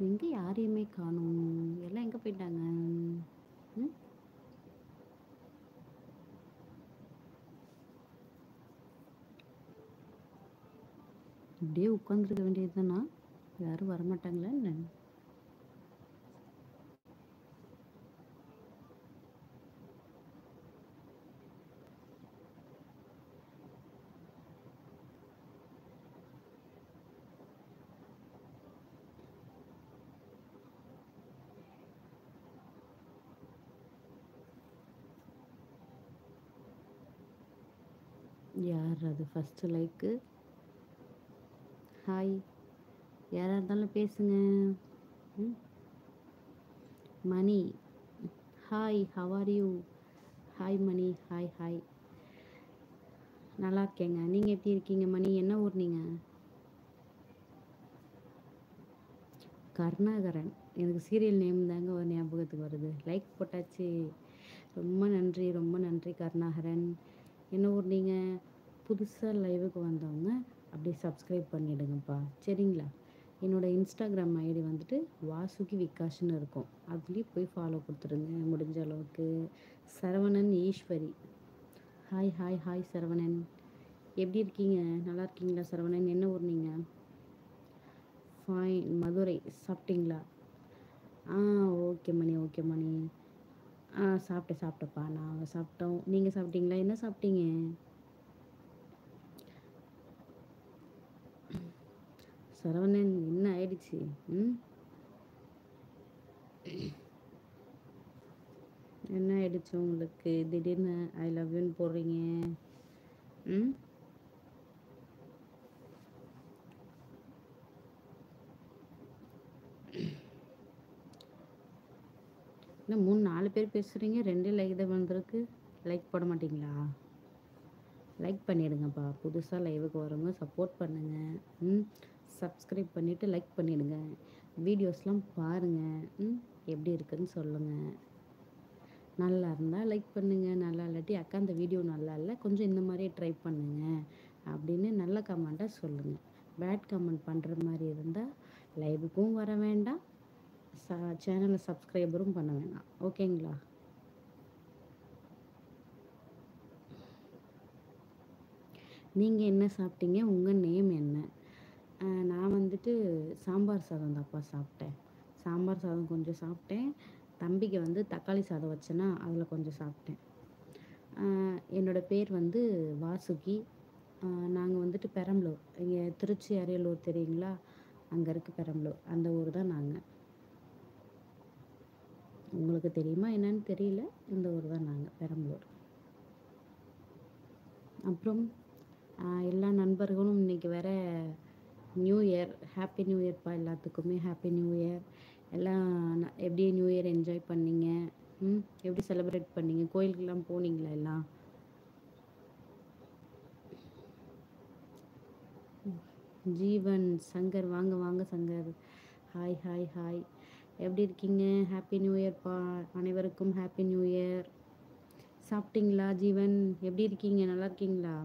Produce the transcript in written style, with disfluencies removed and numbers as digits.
எங்கே யாரையுமே காணோம். எல்லாம் எங்கே போயிட்டாங்க? ம் இப்படியே உட்காந்துருக்க வேண்டியது தானா? யாரும் வரமாட்டாங்களா என்ன? யார் அது ஃபஸ்ட்டு லைக்கு? ஹாய், யாராக இருந்தாலும் பேசுங்க. ம் Mani, hi, how are you? Hi Mani, hi hi. நல்லா இருக்கேங்க. நீங்கள் எப்படி இருக்கீங்க மணி? என்ன ஊர் நீங்கள்? கருணாகரன். எனக்கு சீரியல் நேம் தாங்க ஒரு ஞாபகத்துக்கு வருது. லைக் போட்டாச்சு. ரொம்ப நன்றி, ரொம்ப நன்றி கருணாகரன். என்ன ஊர் நீங்கள்? புதுசாக லைவுக்கு வந்தவங்க அப்படியே சப்ஸ்கிரைப் பண்ணிவிடுங்கப்பா, சரிங்களா? என்னோடய இன்ஸ்டாகிராம் ஐடி வந்துட்டு வாசுகி விகாஷ்னு இருக்கும். அதுலேயும் போய் ஃபாலோ கொடுத்துருங்க முடிஞ்ச அளவுக்கு. Saravanan Eswari, hi hi hi Saravanan. எப்படி இருக்கீங்க? நல்லா இருக்கீங்களா சரவணன்? என்ன ஊர் நீங்கள்? ஃபைன், மதுரை. சாப்பிட்டீங்களா? ஆ, ஓகே மணி, ஓகே மணி. சாப்பிட்டேன்ப்பா. நான் சாப்பிட்டோம். நீங்கள் சாப்பிட்டீங்களா? என்ன சாப்பிட்டீங்க? சரவணன் என்ன ஆயிடுச்சு? என்ன ஆயிடுச்சு உங்களுக்கு? திடீர்னு ஐ லவ் யூன்னு போடுறீங்க. ம் இன்னும் 3-4 பேர் பேசுகிறீங்க, 2 லைக் தான் வந்திருக்கு. லைக் போட மாட்டிங்களா? லைக் பண்ணிவிடுங்கப்பா. புதுசாக லைவுக்கு வரவங்க சப்போர்ட் பண்ணுங்கள். சப்ஸ்கிரைப் பண்ணிவிட்டு லைக் பண்ணிவிடுங்க. வீடியோஸ்லாம் பாருங்கள். எப்படி இருக்குதுன்னு சொல்லுங்கள். நல்லா இருந்தால் லைக் பண்ணுங்கள், நல்லா இல்லாட்டி அக்கா இந்த வீடியோ நல்லா இல்லை, கொஞ்சம் இந்த மாதிரியே ட்ரை பண்ணுங்கள் அப்படின்னு நல்ல கமெண்ட்டாக சொல்லுங்கள். பேட் கமெண்ட் பண்ணுற மாதிரி இருந்தால் லைவுக்கும் வர வேண்டாம், சேனலை சப்ஸ்கிரைபரும் பண்ண வேண்டாம், ஓகேங்களா? நீங்கள் என்ன சாப்பிட்டீங்க? உங்கள் நேம் என்ன? நான் வந்துட்டு சாம்பார் சாதம் தான்ப்பா சாப்பிட்டேன். சாம்பார் சாதம் கொஞ்சம் சாப்பிட்டேன். தம்பிக்கு வந்து தக்காளி சாதம் வச்சேன்னா அதில் கொஞ்சம் சாப்பிட்டேன். என்னோடய பேர் வந்து வாசுகி. நாங்கள் வந்துட்டு பெரம்பலூர், இங்கே திருச்சி அரியலூர் தெரியுங்களா? அங்கே இருக்குது பெரம்பலூர், அந்த ஊர் தான் நாங்கள். உங்களுக்கு தெரியுமா என்னன்னு தெரியல, இந்த ஊர் தான் நாங்கள், பெரம்பலூர். அப்புறம் எல்லா நண்பர்களும் இன்றைக்கி வேற நியூ இயர், ஹாப்பி நியூ இயர்ப்பா எல்லாத்துக்குமே. Happy new year. எல்லாம் எப்படி நியூ இயர் என்ஜாய் பண்ணீங்க? எப்படி செலிப்ரேட் பண்ணீங்க? கோயிலுக்கெல்லாம் போனீங்களா எல்லாம்? ஜீவன், சங்கர், வாங்க வாங்க சங்கர். Hi hi hi. எப்படி இருக்கீங்க? ஹாப்பி நியூ இயர்ப்பா அனைவருக்கும். Happy new year. சாப்பிட்டீங்களா ஜீவன்? எப்படி இருக்கீங்க? நல்லா இருக்கீங்களா?